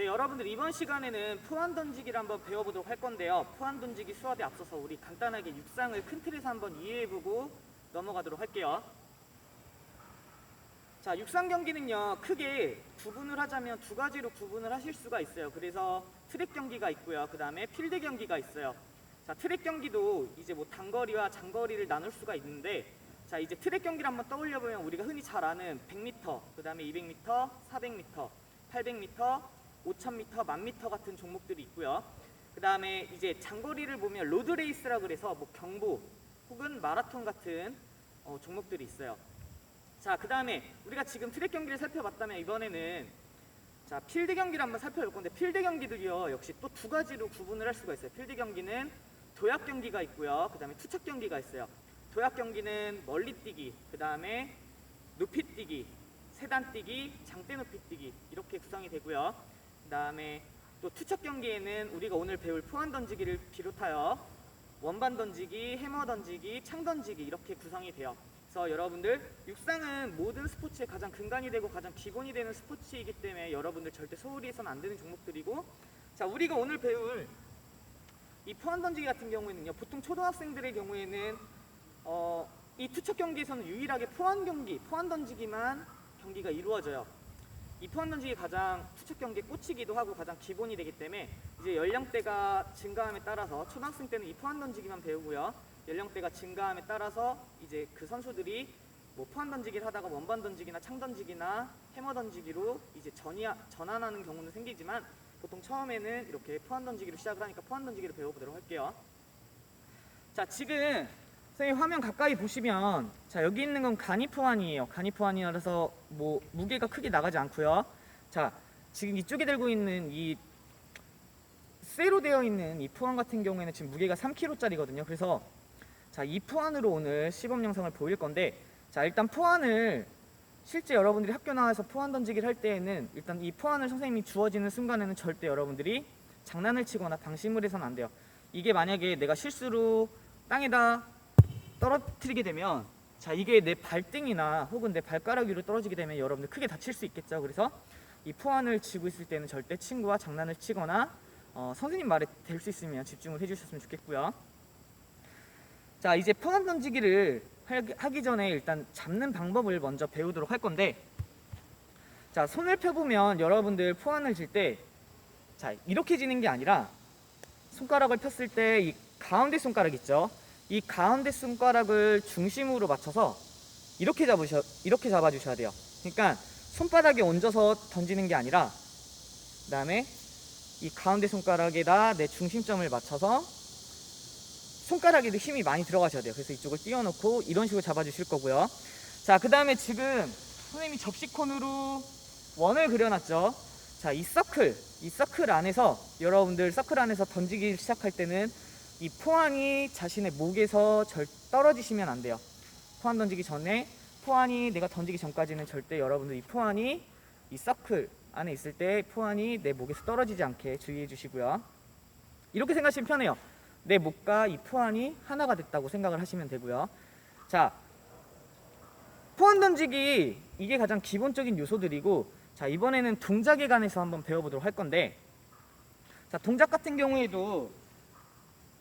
네, 여러분들 이번 시간에는 포환 던지기를 한번 배워보도록 할 건데요. 포환 던지기 수업에 앞서서 우리 간단하게 육상을 큰 틀에서 한번 이해해보고 넘어가도록 할게요. 자, 육상 경기는요, 크게 구분을 하자면 두 가지로 구분을 하실 수가 있어요. 그래서 트랙 경기가 있고요. 그 다음에 필드 경기가 있어요. 자, 트랙 경기도 이제 뭐 단거리와 장거리를 나눌 수가 있는데, 자, 이제 트랙 경기를 한번 떠올려보면 우리가 흔히 잘 아는 100m, 그 다음에 200m, 400m, 800m, 5000m, 1000m 같은 종목들이 있고요. 그 다음에 이제 장거리를 보면 로드레이스라 그래서 뭐 경보 혹은 마라톤 같은 종목들이 있어요. 자, 그 다음에 우리가 지금 트랙 경기를 살펴봤다면 이번에는 자, 필드 경기를 한번 살펴볼 건데, 필드 경기도요 역시 또 두 가지로 구분을 할 수가 있어요. 필드 경기는 도약 경기가 있고요. 그 다음에 투척 경기가 있어요. 도약 경기는 멀리 뛰기, 그 다음에 높이 뛰기, 세단 뛰기, 장대 높이 뛰기 이렇게 구성이 되고요. 그 다음에 또 투척 경기에는 우리가 오늘 배울 포환 던지기를 비롯하여 원반 던지기, 해머 던지기, 창 던지기 이렇게 구성이 돼요. 그래서 여러분들 육상은 모든 스포츠의 가장 근간이 되고 가장 기본이 되는 스포츠이기 때문에 여러분들 절대 소홀히 해서는 안 되는 종목들이고, 자, 우리가 오늘 배울 이 포환 던지기 같은 경우에는요, 보통 초등학생들의 경우에는 이 투척 경기에서는 유일하게 포환 경기, 포환 던지기만 경기가 이루어져요. 이 포환 던지기 가장 투척 경기의 꽃이기도 하고 가장 기본이 되기 때문에 이제 연령대가 증가함에 따라서 초등학생 때는 이 포환 던지기만 배우고요. 연령대가 증가함에 따라서 이제 그 선수들이 뭐 포환 던지기를 하다가 원반 던지기나 창 던지기나 해머 던지기로 이제 전환하는 경우는 생기지만 보통 처음에는 이렇게 포환 던지기로 시작을 하니까 포환 던지기를 배워보도록 할게요. 자, 지금 선생님 화면 가까이 보시면 자, 여기 있는 건 간이 포환이에요. 간이 포환이라서 뭐 무게가 크게 나가지 않고요. 자, 지금 이쪽에 들고 있는 이 쇠로 되어 있는 이 포환 같은 경우에는 지금 무게가 3kg짜리거든요. 그래서 자, 이 포환으로 오늘 시범 영상을 보일 건데, 자, 일단 포환을 실제 여러분들이 학교 나와서 포환 던지기를 할 때에는 일단 이 포환을 선생님이 주어지는 순간에는 절대 여러분들이 장난을 치거나 방심을 해서는 안 돼요. 이게 만약에 내가 실수로 땅에다 떨어뜨리게 되면 자, 이게 내 발등이나 혹은 내 발가락 위로 떨어지게 되면 여러분들 크게 다칠 수 있겠죠. 그래서 이 포환을 쥐고 있을 때는 절대 친구와 장난을 치거나 선생님 말에 될 수 있으면 집중을 해주셨으면 좋겠고요. 자, 이제 포환 던지기를 하기 전에 일단 잡는 방법을 먼저 배우도록 할 건데, 자, 손을 펴보면 여러분들 포환을 질 때 자, 이렇게 지는 게 아니라 손가락을 폈을 때 이 가운데 손가락 있죠? 이 가운데 손가락을 중심으로 맞춰서 이렇게 잡아주셔야 돼요. 그러니까 손바닥에 얹어서 던지는 게 아니라 그 다음에 이 가운데 손가락에다 내 중심점을 맞춰서 손가락에도 힘이 많이 들어가셔야 돼요. 그래서 이쪽을 띄워놓고 이런 식으로 잡아주실 거고요. 자, 그 다음에 지금 선생님이 접시콘으로 원을 그려놨죠. 자, 이 서클 안에서 여러분들 서클 안에서 던지기 시작할 때는 이 포환이 자신의 목에서 떨어지시면 안 돼요. 포환 던지기 전에 포환이 내가 던지기 전까지는 절대 여러분들 이 포환이 이 서클 안에 있을 때 포환이 내 목에서 떨어지지 않게 주의해 주시고요. 이렇게 생각하시면 편해요. 내 목과 이 포환이 하나가 됐다고 생각을 하시면 되고요. 자, 포환 던지기 이게 가장 기본적인 요소들이고, 자, 이번에는 동작에 관해서 한번 배워보도록 할 건데, 자, 동작 같은 경우에도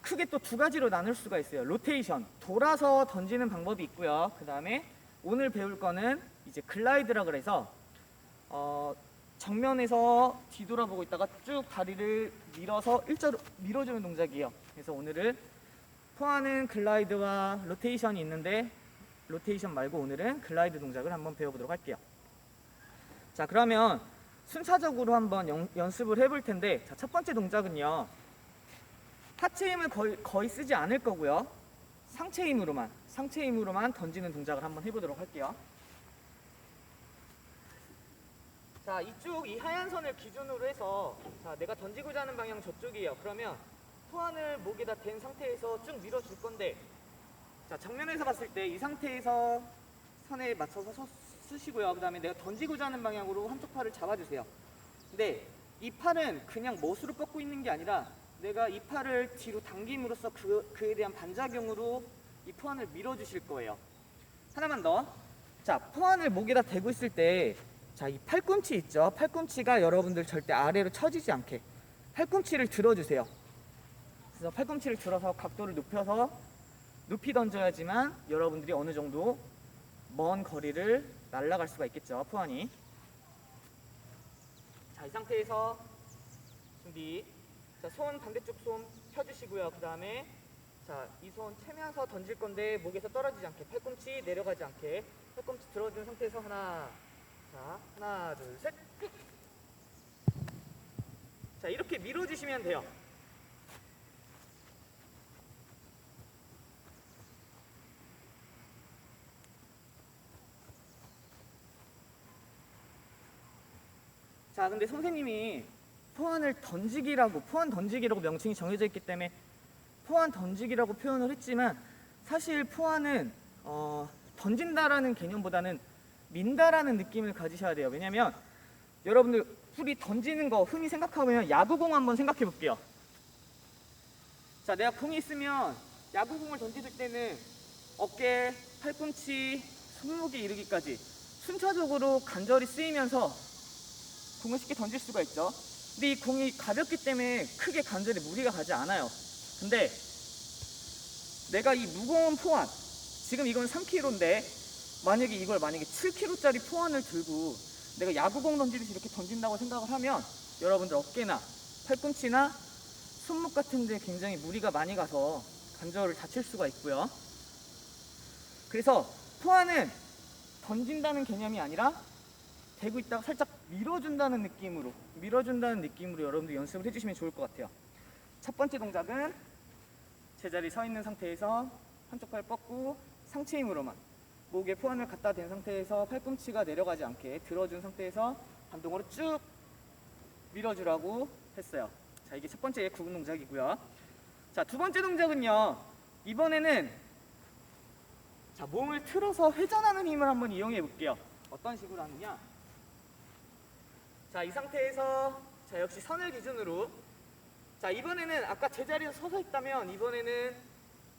크게 또 두 가지로 나눌 수가 있어요. 로테이션, 돌아서 던지는 방법이 있고요. 그 다음에 오늘 배울 거는 이제 글라이드라 그래서 정면에서 뒤돌아보고 있다가 쭉 다리를 밀어서 일자로 밀어주는 동작이에요. 그래서 오늘은 포환은 글라이드와 로테이션이 있는데 로테이션 말고 오늘은 글라이드 동작을 한번 배워보도록 할게요. 자, 그러면 순차적으로 한번 연습을 해볼 텐데, 자, 첫 번째 동작은요, 하체 힘을 거의 쓰지 않을 거고요. 상체 힘으로만 던지는 동작을 한번 해보도록 할게요. 자, 이 하얀 선을 기준으로 해서 자, 내가 던지고자 하는 방향 저쪽이에요. 그러면 포환을 목에다 댄 상태에서 쭉 밀어줄 건데, 자, 정면에서 봤을 때 이 상태에서 선에 맞춰서 쓰시고요. 그 다음에 내가 던지고자 하는 방향으로 한쪽 팔을 잡아주세요. 근데 이 팔은 그냥 멋으로 뻗고 있는 게 아니라 내가 이 팔을 뒤로 당김으로써 그에 대한 반작용으로 이 포환을 밀어주실 거예요. 하나만 더. 자, 포환을 목에다 대고 있을 때 자, 이 팔꿈치 있죠? 팔꿈치가 여러분들 절대 아래로 처지지 않게 팔꿈치를 들어주세요. 그래서 팔꿈치를 들어서 각도를 높여서 높이 던져야지만 여러분들이 어느 정도 먼 거리를 날아갈 수가 있겠죠, 포환이. 자, 이 상태에서 준비. 자, 손 반대쪽 손 펴주시고요. 그 다음에 자, 이 손 채면서 던질 건데 목에서 떨어지지 않게 팔꿈치 내려가지 않게 팔꿈치 들어준 상태에서 하나, 자, 하나, 둘, 셋. 자, 이렇게 밀어주시면 돼요. 자, 근데 선생님이 포환을 던지기라고, 포환 던지기라고 명칭이 정해져 있기 때문에 포환 던지기라고 표현을 했지만 사실 포환은 던진다라는 개념보다는 민다라는 느낌을 가지셔야 돼요. 왜냐면 여러분들 우리 던지는 거 흔히 생각하면 야구공 한번 생각해 볼게요. 자, 내가 공이 있으면 야구공을 던질 때는 어깨, 팔꿈치, 손목에 이르기까지 순차적으로 관절이 쓰이면서 공을 쉽게 던질 수가 있죠. 근데 이 공이 가볍기 때문에 크게 관절에 무리가 가지 않아요. 근데 내가 이 무거운 포환, 지금 이건 3kg인데 만약에 7kg짜리 포환을 들고 내가 야구공 던지듯이 이렇게 던진다고 생각을 하면 여러분들 어깨나 팔꿈치나 손목 같은 데 굉장히 무리가 많이 가서 관절을 다칠 수가 있고요. 그래서 포환은 던진다는 개념이 아니라 대고 있다가 살짝 밀어준다는 느낌으로 여러분들 연습을 해주시면 좋을 것 같아요. 첫 번째 동작은 제자리 서 있는 상태에서 한쪽 팔 뻗고 상체 힘으로만 목에 포환을 갖다 댄 상태에서 팔꿈치가 내려가지 않게 들어준 상태에서 반동으로 쭉 밀어주라고 했어요. 자, 이게 첫 번째 구분 동작이고요. 자, 두 번째 동작은요, 이번에는 자, 몸을 틀어서 회전하는 힘을 한번 이용해 볼게요. 어떤 식으로 하느냐. 자, 이 상태에서 자, 역시 선을 기준으로 자, 이번에는 아까 제자리에 서서 있다면 이번에는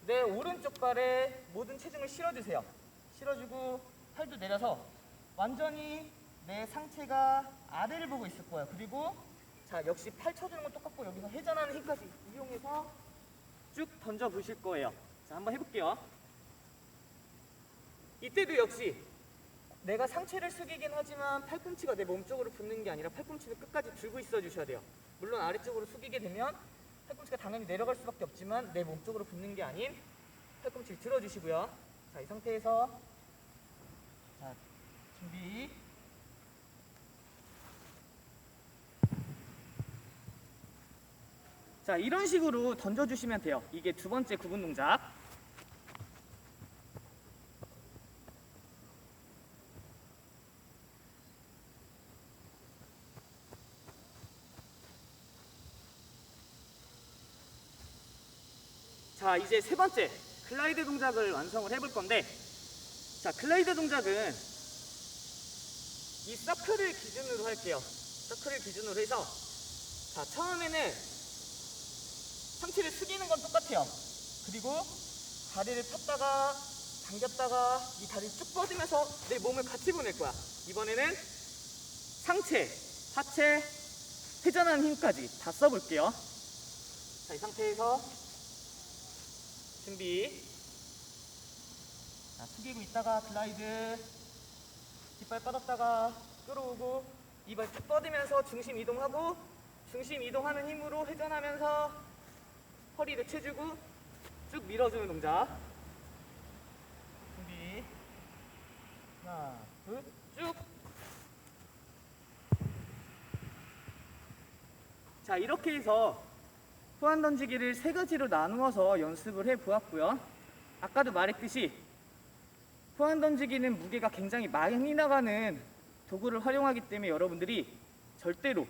내 오른쪽 발에 모든 체중을 실어주세요. 실어주고 팔도 내려서 완전히 내 상체가 아래를 보고 있을 거예요. 그리고 자, 역시 팔 쳐주는 건 똑같고 여기서 회전하는 힘까지 이용해서 쭉 던져 보실 거예요. 자, 한번 해볼게요. 이때도 역시 내가 상체를 숙이긴 하지만 팔꿈치가 내 몸쪽으로 붙는 게 아니라 팔꿈치는 끝까지 들고 있어 주셔야 돼요. 물론 아래쪽으로 숙이게 되면 팔꿈치가 당연히 내려갈 수밖에 없지만 내 몸쪽으로 붙는 게 아닌 팔꿈치를 들어주시고요. 자, 이 상태에서 자, 준비. 자, 이런 식으로 던져주시면 돼요. 이게 두 번째 구분 동작. 자, 이제 세 번째 글라이드 동작을 완성을 해볼 건데, 자, 글라이드 동작은 이 서클을 기준으로 할게요. 서클을 기준으로 해서 자, 처음에는 상체를 숙이는 건 똑같아요. 그리고 다리를 폈다가 당겼다가 이 다리를 쭉 뻗으면서 내 몸을 같이 보낼 거야. 이번에는 상체, 하체, 회전하는 힘까지 다 써볼게요. 자, 이 상태에서 준비. 자, 숙이고 있다가 글라이드. 뒷발 뻗었다가 끌어오고 이발 쭉 뻗으면서 중심 이동하고 중심 이동하는 힘으로 회전하면서 허리를 채주고 쭉 밀어주는 동작. 준비. 하나, 둘, 쭉. 자, 이렇게 해서 포환 던지기를 세 가지로 나누어서 연습을 해 보았고요. 아까도 말했듯이 포환 던지기는 무게가 굉장히 많이 나가는 도구를 활용하기 때문에 여러분들이 절대로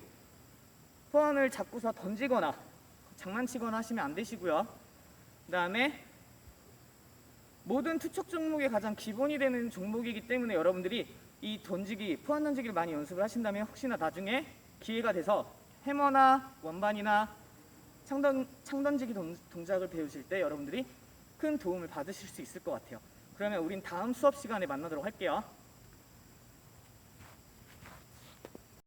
포환을 잡고서 던지거나 장난치거나 하시면 안 되시고요. 그 다음에 모든 투척 종목의 가장 기본이 되는 종목이기 때문에 여러분들이 이 던지기, 포환 던지기를 많이 연습을 하신다면 혹시나 나중에 기회가 돼서 해머나 원반이나 창던지기 동작을 배우실 때 여러분들이 큰 도움을 받으실 수 있을 것 같아요. 그러면 우린 다음 수업 시간에 만나도록 할게요.